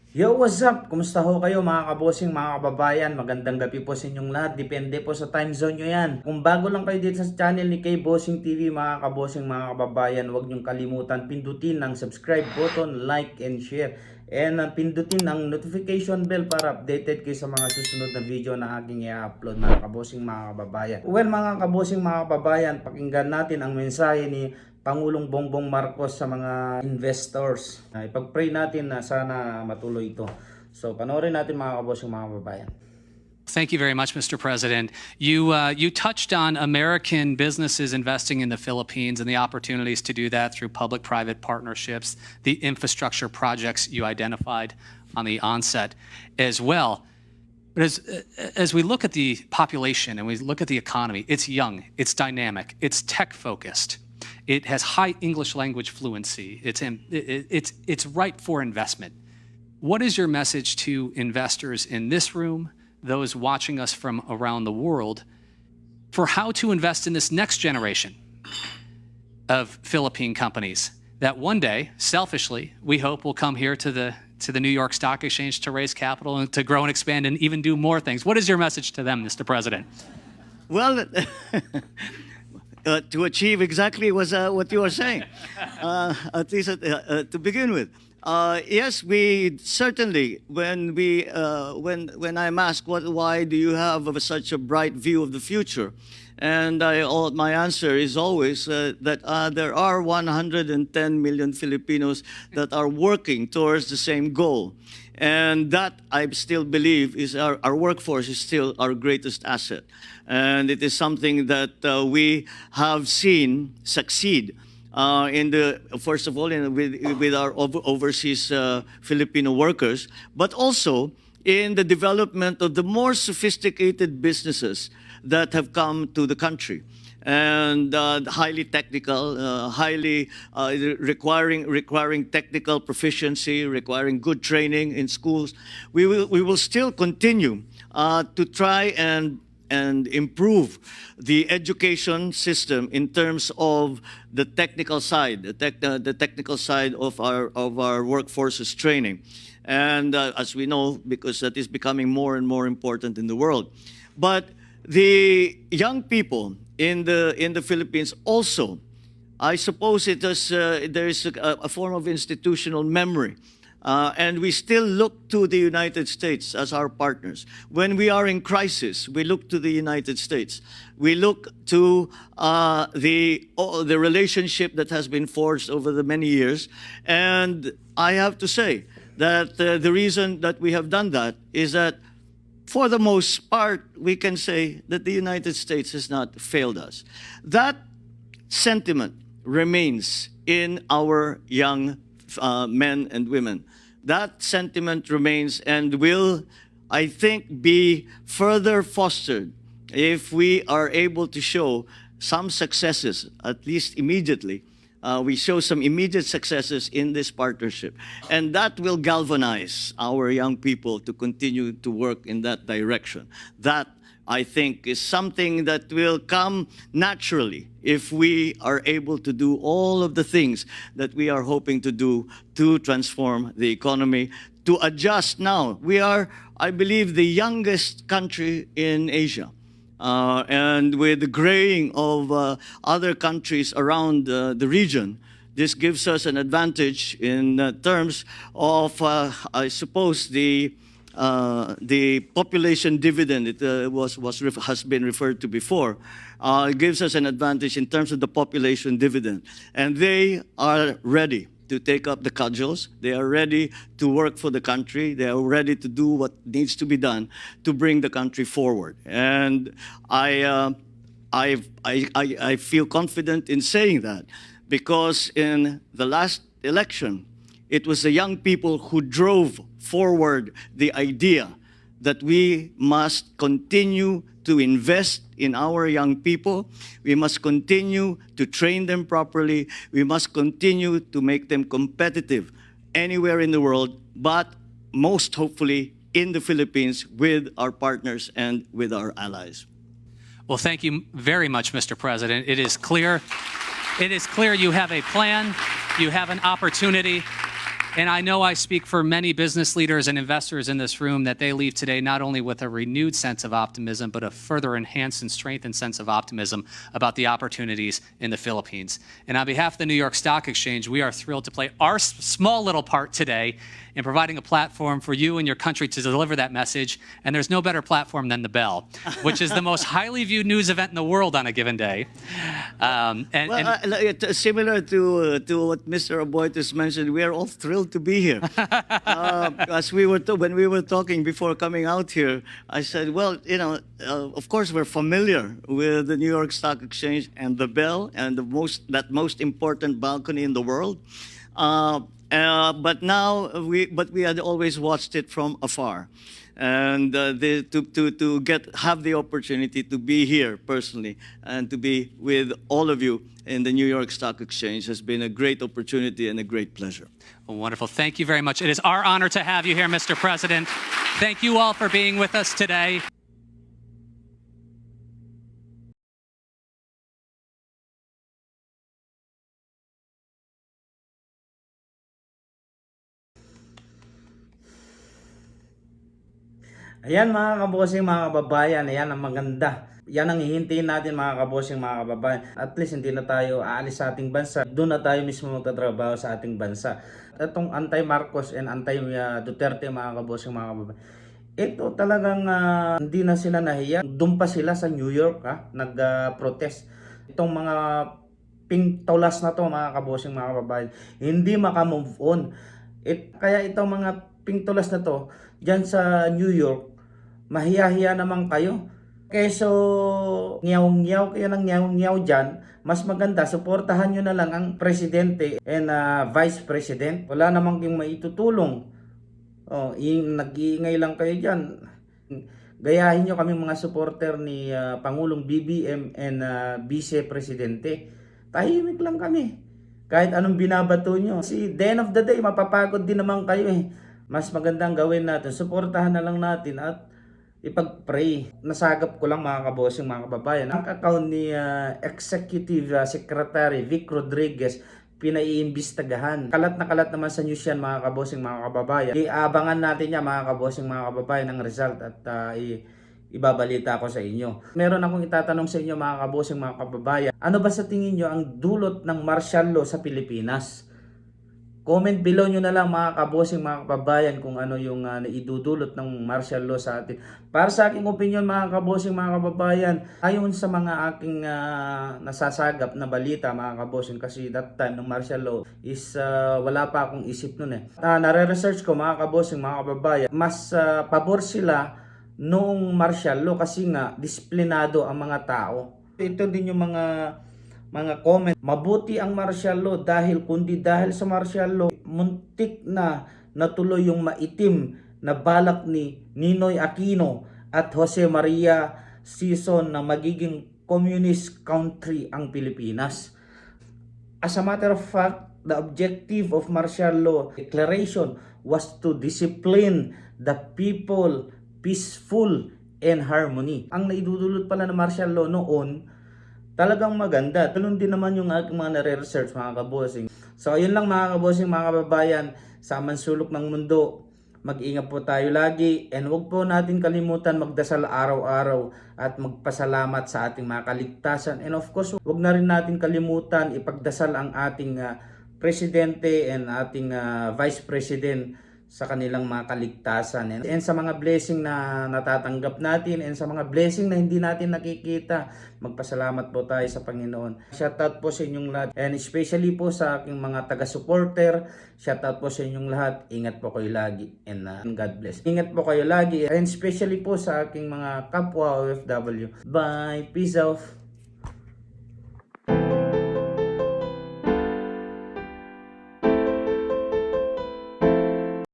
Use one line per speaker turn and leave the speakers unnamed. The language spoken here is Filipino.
Yo, what's up? Kumusta ho kayo mga kabossing, mga kababayan? Magandang gabi po sa inyong lahat. Depende po sa time zone nyo yan. Kung bago lang kayo dito sa channel ni KBOSSING TV, mga kabossing, mga kababayan, huwag nyong kalimutan pindutin ang subscribe button, like and share. And pindutin ang notification bell para updated kayo sa mga susunod na video na aking i-upload, mga kabossing, mga kababayan. Well, mga kabossing, mga kababayan, pakinggan natin ang mensahe ni Pangulong Bongbong Marcos sa mga investors. Ipag-pray natin na sana matuloy ito. So panoorin natin mga kaboss yung mga kababayan.
Thank you very much, Mr. President. You touched on American businesses investing in the Philippines and the opportunities to do that through public-private partnerships, the infrastructure projects you identified on the onset as well. But as we look at the population and we look at the economy, it's young, it's dynamic, it's tech-focused. It has high English language fluency. It's ripe for investment. What is your message to investors in this room, those watching us from around the world, for how to invest in this next generation of Philippine companies that one day, selfishly, we hope will come here to the New York Stock Exchange to raise capital and to grow and expand and even do more things? What is your message to them, Mr. President?
Well, to achieve exactly was what you were saying, at least to begin with. Yes, we certainly, when I'm asked why do you have such a bright view of the future, and my answer is always that there are 110 million Filipinos that are working towards the same goal. And that, I still believe, is our workforce is still our greatest asset. And it is something that we have seen succeed first of all, with our overseas Filipino workers, but also in the development of the more sophisticated businesses that have come to the country. And highly technical, highly requiring technical proficiency, requiring good training in schools. We will still continue to try and improve the education system in terms of the technical side, the technical side of our workforce's training. And as we know, because that is becoming more and more important in the world. But the young people in the Philippines also, I suppose there is a form of institutional memory. And we still look to the United States as our partners. When we are in crisis, we look to the United States. We look to the relationship that has been forged over the many years. And I have to say that the reason that we have done that is that for the most part, we can say that the United States has not failed us. That sentiment remains in our young men and women. That sentiment remains and will, I think, be further fostered if we are able to show some successes, at least immediately. We show some immediate successes in this partnership. And that will galvanize our young people to continue to work in that direction. That, I think, is something that will come naturally if we are able to do all of the things that we are hoping to do to transform the economy, to adjust now. We are, I believe, the youngest country in Asia. And with the graying of other countries around the region, this gives us an advantage in terms of, I suppose, the population dividend. It has been referred to before. It gives us an advantage in terms of the population dividend, and they are ready to take up the cudgels. They are ready to work for the country. They are ready to do what needs to be done to bring the country forward. And I feel confident in saying that because in the last election, it was the young people who drove forward the idea that we must continue to invest in our young people. We must continue to train them properly. We must continue to make them competitive anywhere in the world, but most hopefully in the Philippines with our partners and with our allies.
Well, thank you very much, Mr. President. It is clear you have a plan, you have an opportunity, And I know I speak for many business leaders and investors in this room that they leave today not only with a renewed sense of optimism, but a further enhanced and strengthened sense of optimism about the opportunities in the Philippines. And on behalf of the New York Stock Exchange, we are thrilled to play our small little part today in providing a platform for you and your country to deliver that message. And there's no better platform than the Bell, which is the most highly viewed news event in the world on a given day.
Similar to what Mr. Aboitis mentioned, we are all thrilled to be here. As when we were talking before coming out here, I said, well, of course we're familiar with the New York Stock Exchange and the Bell and that most important balcony in the world. But we had always watched it from afar. And to have the opportunity to be here personally and to be with all of you in the New York Stock Exchange has been a great opportunity and a great pleasure.
Well, wonderful. Thank you very much. It is our honor to have you here, Mr. President. Thank you all for being with us today.
Ayan mga kabossing, mga kababayan, ayan ang maganda. Yan ang hihintayin natin mga kabossing, mga kababayan. At least hindi na tayo aalis sa ating bansa. Doon na tayo mismo magtatrabaho sa ating bansa. Itong anti-Marcos and anti-Duterte mga kabossing, mga kababayan, ito talagang hindi na sila nahiya. Doon pa sila sa New York nag-protest. Itong mga pingtulas na to mga kabossing, mga kababayan, hindi makamove on. Kaya itong mga pingtulas na to dyan sa New York, mahiya-hiya naman kayo. Keso nyaw-nyaw kayo ng nyaw-nyaw dyan, mas maganda, suportahan nyo na lang ang presidente and vice president. Wala namang yung maitutulong. Nag-iingay lang kayo dyan. Gayahin nyo kami mga supporter ni Pangulong Pbbm and Vice Presidente. Tahimik lang kami. Kahit anong binabato nyo. Kasi the end of the day, mapapagod din naman kayo eh. Mas magandang gawin natin, suportahan na lang natin at ipag-pray. Nasagap ko lang mga kabossing, mga kababayan, ang account ni Executive Secretary Vic Rodriguez pinaiimbestagahan. Kalat na kalat naman sa news yan mga kabossing, mga kababayan. Iabangan natin yan mga kabossing, mga kababayan ng result at ibabalita ko sa inyo. Meron akong itatanong sa inyo mga kabossing, mga kababayan. Ano ba sa tingin nyo ang dulot ng martial law sa Pilipinas? Comment below nyo na lang mga kabossing, mga kababayan kung ano yung naidudulot ng martial law sa atin. Para sa aking opinion mga kabossing, mga kababayan, ayon sa mga aking nasasagap na balita mga kabossing, kasi that time ng martial law is wala pa akong isip nun eh. Nare-research ko mga kabossing, mga kababayan, mas pabor sila noong martial law kasi nga disiplinado ang mga tao. Ito din yung mga comment. Mabuti ang martial law dahil sa martial law, muntik na natuloy yung maitim na balak ni Ninoy Aquino at Jose Maria Sison na magiging communist country ang Pilipinas. As a matter of fact, the objective of martial law declaration was to discipline the people peaceful and harmony. Ang naidudulot pala ng martial law noon talagang maganda. Tulun din naman yung aking mga nare-research mga kabossing. So ayun lang mga kabossing, mga kababayan, sa mansulok ng mundo, mag-ingat po tayo lagi and huwag po natin kalimutan magdasal araw-araw at magpasalamat sa ating mga kaligtasan. And of course, huwag na rin natin kalimutan ipagdasal ang ating presidente and ating vice president sa kanilang mga kaligtasan and sa mga blessing na natatanggap natin and sa mga blessing na hindi natin nakikita, magpasalamat po tayo sa Panginoon. Shoutout po sa inyong lahat and especially po sa aking mga taga-supporter. Shoutout po sa inyong lahat. Ingat po kayo lagi and God bless. Ingat po kayo lagi and especially po sa aking mga kapwa OFW. Bye. Peace out.